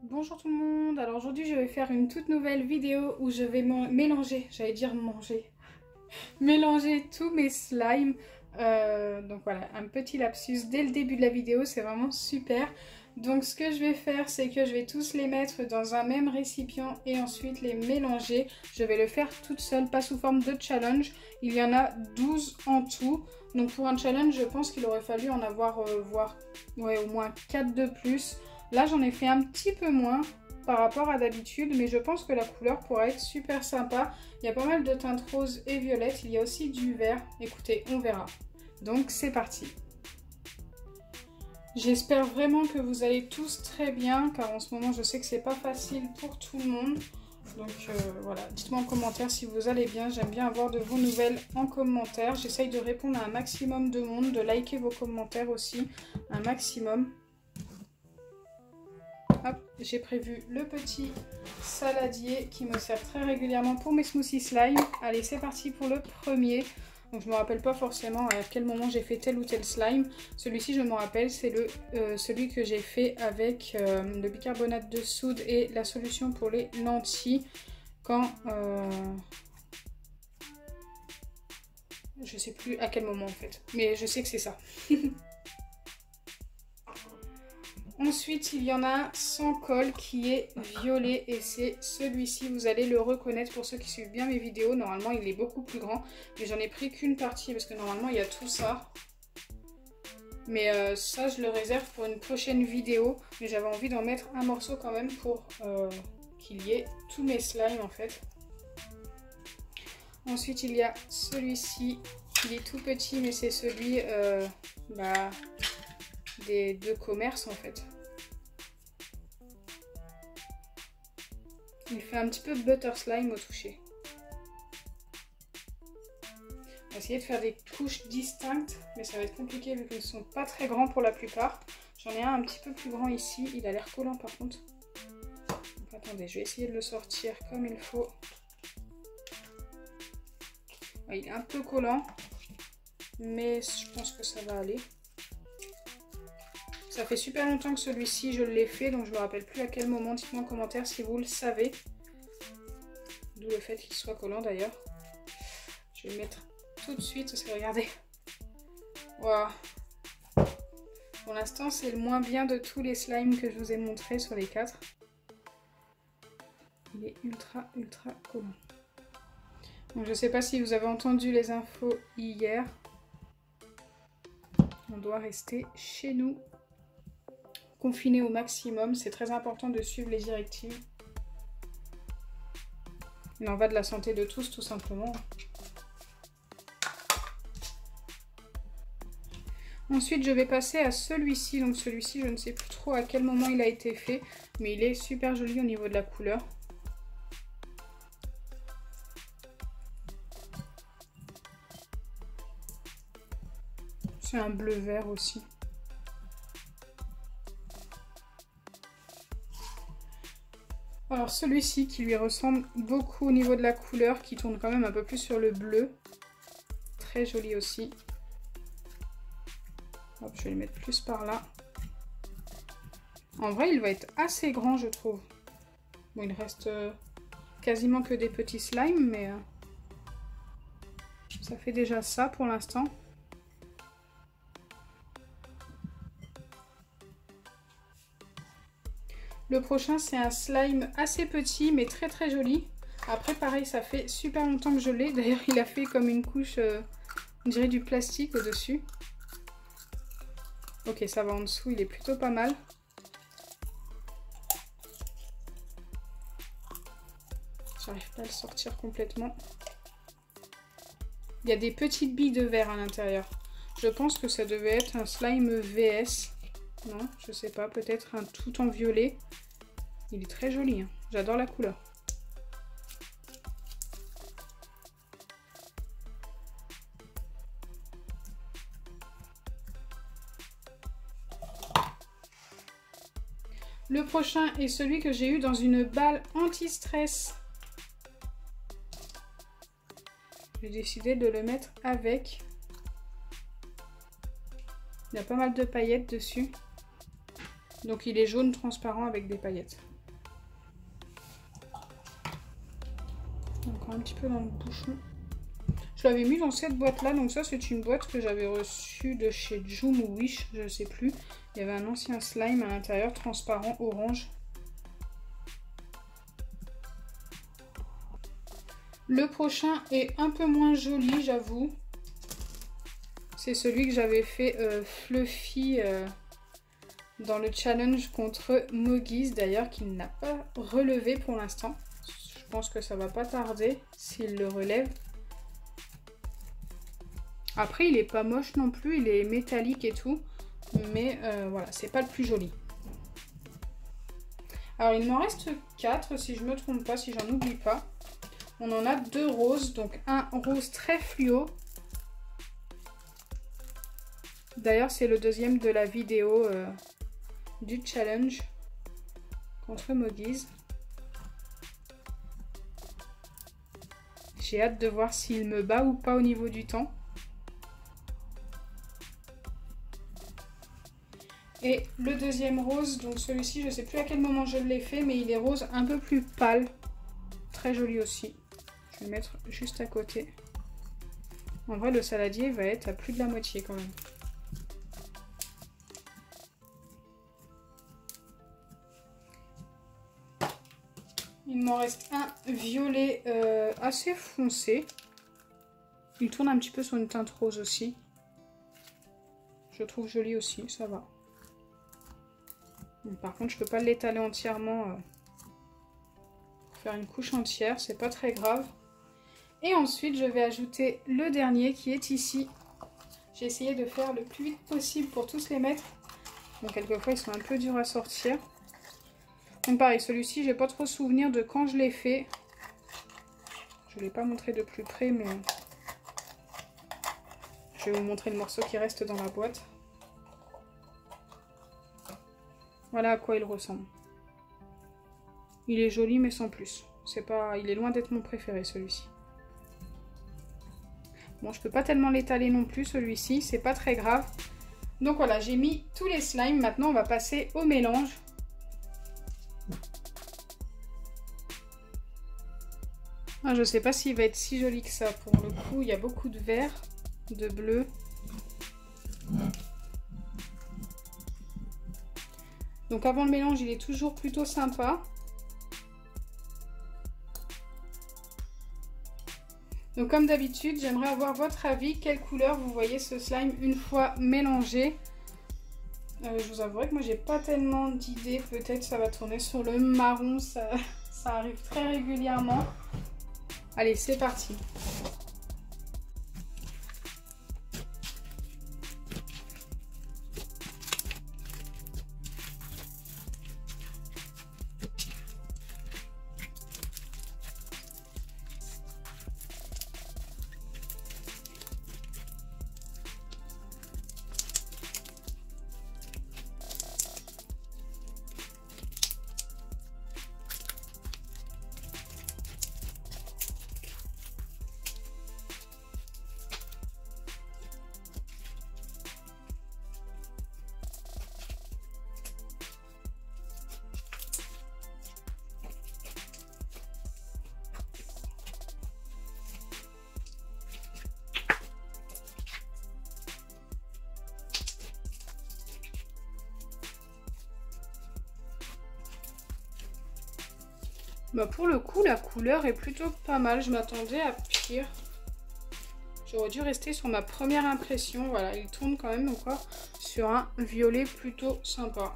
Bonjour tout le monde, alors aujourd'hui je vais faire une toute nouvelle vidéo où je vais mélanger, j'allais dire manger, mélanger tous mes slimes. Donc voilà, un petit lapsus dès le début de la vidéo, c'est vraiment super. Donc ce que je vais faire, c'est que je vais tous les mettre dans un même récipient et ensuite les mélanger. Je vais le faire toute seule, pas sous forme de challenge. Il y en a 12 en tout. Donc pour un challenge, je pense qu'il aurait fallu en avoir au moins 4 de plus. Là, j'en ai fait un petit peu moins par rapport à d'habitude, mais je pense que la couleur pourra être super sympa. Il y a pas mal de teintes roses et violettes, il y a aussi du vert. Écoutez, on verra. Donc c'est parti. J'espère vraiment que vous allez tous très bien, car en ce moment je sais que c'est pas facile pour tout le monde. Donc voilà, dites-moi en commentaire si vous allez bien, j'aime bien avoir de vos nouvelles en commentaire. J'essaye de répondre à un maximum de monde, de liker vos commentaires aussi, un maximum. Hop, j'ai prévu le petit saladier qui me sert très régulièrement pour mes smoothies slime. Allez, c'est parti pour le premier. Donc je ne me rappelle pas forcément à quel moment j'ai fait tel ou tel slime. Celui-ci, je me rappelle, c'est celui que j'ai fait avec le bicarbonate de soude et la solution pour les lentilles. Quand... je sais plus à quel moment en fait, mais je sais que c'est ça. Ensuite, il y en a un sans colle qui est violet et c'est celui-ci. Vous allez le reconnaître pour ceux qui suivent bien mes vidéos. Normalement, il est beaucoup plus grand, mais j'en ai pris qu'une partie parce que normalement, il y a tout ça. Mais ça, je le réserve pour une prochaine vidéo. Mais j'avais envie d'en mettre un morceau quand même pour qu'il y ait tous mes slimes en fait. Ensuite, il y a celui-ci. Il est tout petit, mais c'est celui des deux commerces en fait. Il fait un petit peu butter slime au toucher. On va essayer de faire des couches distinctes, mais ça va être compliqué vu qu'ils ne sont pas très grands pour la plupart. J'en ai un petit peu plus grand ici, il a l'air collant par contre. Donc attendez, je vais essayer de le sortir comme il faut. Ouais, il est un peu collant, mais je pense que ça va aller. Ça fait super longtemps que celui-ci je l'ai fait, donc je ne me rappelle plus à quel moment. Dites-moi en commentaire si vous le savez. D'où le fait qu'il soit collant d'ailleurs. Je vais le mettre tout de suite parce que regardez. Waouh. Pour l'instant, c'est le moins bien de tous les slimes que je vous ai montrés sur les 4. Il est ultra collant. Donc je ne sais pas si vous avez entendu les infos hier. On doit rester chez nous. Confiné au maximum, c'est très important de suivre les directives. Il en va de la santé de tous, tout simplement. Ensuite, je vais passer à celui-ci. Donc celui-ci, je ne sais plus trop à quel moment il a été fait, mais il est super joli au niveau de la couleur. C'est un bleu-vert aussi. Alors celui-ci qui lui ressemble beaucoup au niveau de la couleur, qui tourne quand même un peu plus sur le bleu. Très joli aussi. Hop, je vais le mettre plus par là. En vrai, il va être assez grand, je trouve. Bon, il reste quasiment que des petits slimes, mais ça fait déjà ça pour l'instant. Le prochain, c'est un slime assez petit, mais très joli. Après, pareil, ça fait super longtemps que je l'ai. D'ailleurs, il a fait comme une couche, on dirait du plastique au-dessus. Ok, ça va en dessous, il est plutôt pas mal. J'arrive pas à le sortir complètement. Il y a des petites billes de verre à l'intérieur. Je pense que ça devait être un slime VS. Non, je sais pas, peut-être un tout en violet. Il est très joli, hein. J'adore la couleur. Le prochain est celui que j'ai eu dans une balle anti-stress. J'ai décidé de le mettre avec. Il y a pas mal de paillettes dessus. Donc il est jaune transparent avec des paillettes. un petit peu dans le bouchon. Je l'avais mis dans cette boîte là, donc ça c'est une boîte que j'avais reçue de chez Joom ou Wish, je sais plus. Il y avait un ancien slime à l'intérieur, transparent, orange. Le prochain est un peu moins joli, j'avoue. C'est celui que j'avais fait Fluffy dans le challenge contre Moggies, d'ailleurs, qu'il n'a pas relevé pour l'instant. Je pense que ça va pas tarder s'il le relève. Après, il est pas moche non plus, il est métallique et tout. Mais voilà, c'est pas le plus joli. Alors, il m'en reste 4, si je me trompe pas, si j'en oublie pas. On en a 2 roses, donc un rose très fluo. D'ailleurs, c'est le deuxième de la vidéo du challenge contre Moggies. J'ai hâte de voir s'il me bat ou pas au niveau du temps. Et le deuxième rose, donc celui-ci, je ne sais plus à quel moment je l'ai fait, mais il est rose un peu plus pâle. Très joli aussi. Je vais le mettre juste à côté. En vrai, le saladier va être à plus de la moitié quand même. Il m'en reste un violet assez foncé. Il tourne un petit peu sur une teinte rose aussi. Je le trouve joli aussi, ça va. Bon, par contre, je peux pas l'étaler entièrement pour faire une couche entière, c'est pas très grave. Et ensuite, je vais ajouter le dernier qui est ici. J'ai essayé de faire le plus vite possible pour tous les mettre. Bon, quelquefois, ils sont un peu durs à sortir. Donc pareil, celui-ci, j'ai pas trop souvenir de quand je l'ai fait. Je ne l'ai pas montré de plus près, mais je vais vous montrer le morceau qui reste dans la boîte. Voilà à quoi il ressemble. Il est joli, mais sans plus. C'est pas, il est loin d'être mon préféré, celui-ci. Bon, je peux pas tellement l'étaler non plus, celui-ci. C'est pas très grave. Donc voilà, j'ai mis tous les slimes. Maintenant, on va passer au mélange. Ah, je sais pas s'il va être si joli que ça. Pour le coup, il y a beaucoup de vert, de bleu. Donc avant le mélange, il est toujours plutôt sympa. Donc comme d'habitude, j'aimerais avoir votre avis. Quelle couleur vous voyez ce slime une fois mélangé? Je vous avouerai que moi, j'ai pas tellement d'idées. Peut-être ça va tourner sur le marron. Ça arrive très régulièrement. Allez, c'est parti. Bah pour le coup, la couleur est plutôt pas mal. Je m'attendais à pire. J'aurais dû rester sur ma première impression. Voilà, il tourne quand même encore sur un violet plutôt sympa.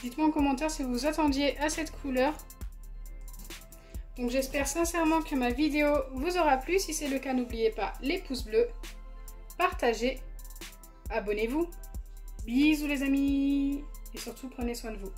Dites-moi en commentaire si vous attendiez à cette couleur. Donc j'espère sincèrement que ma vidéo vous aura plu. Si c'est le cas, n'oubliez pas les pouces bleus, partagez, abonnez-vous. Bisous les amis et surtout prenez soin de vous.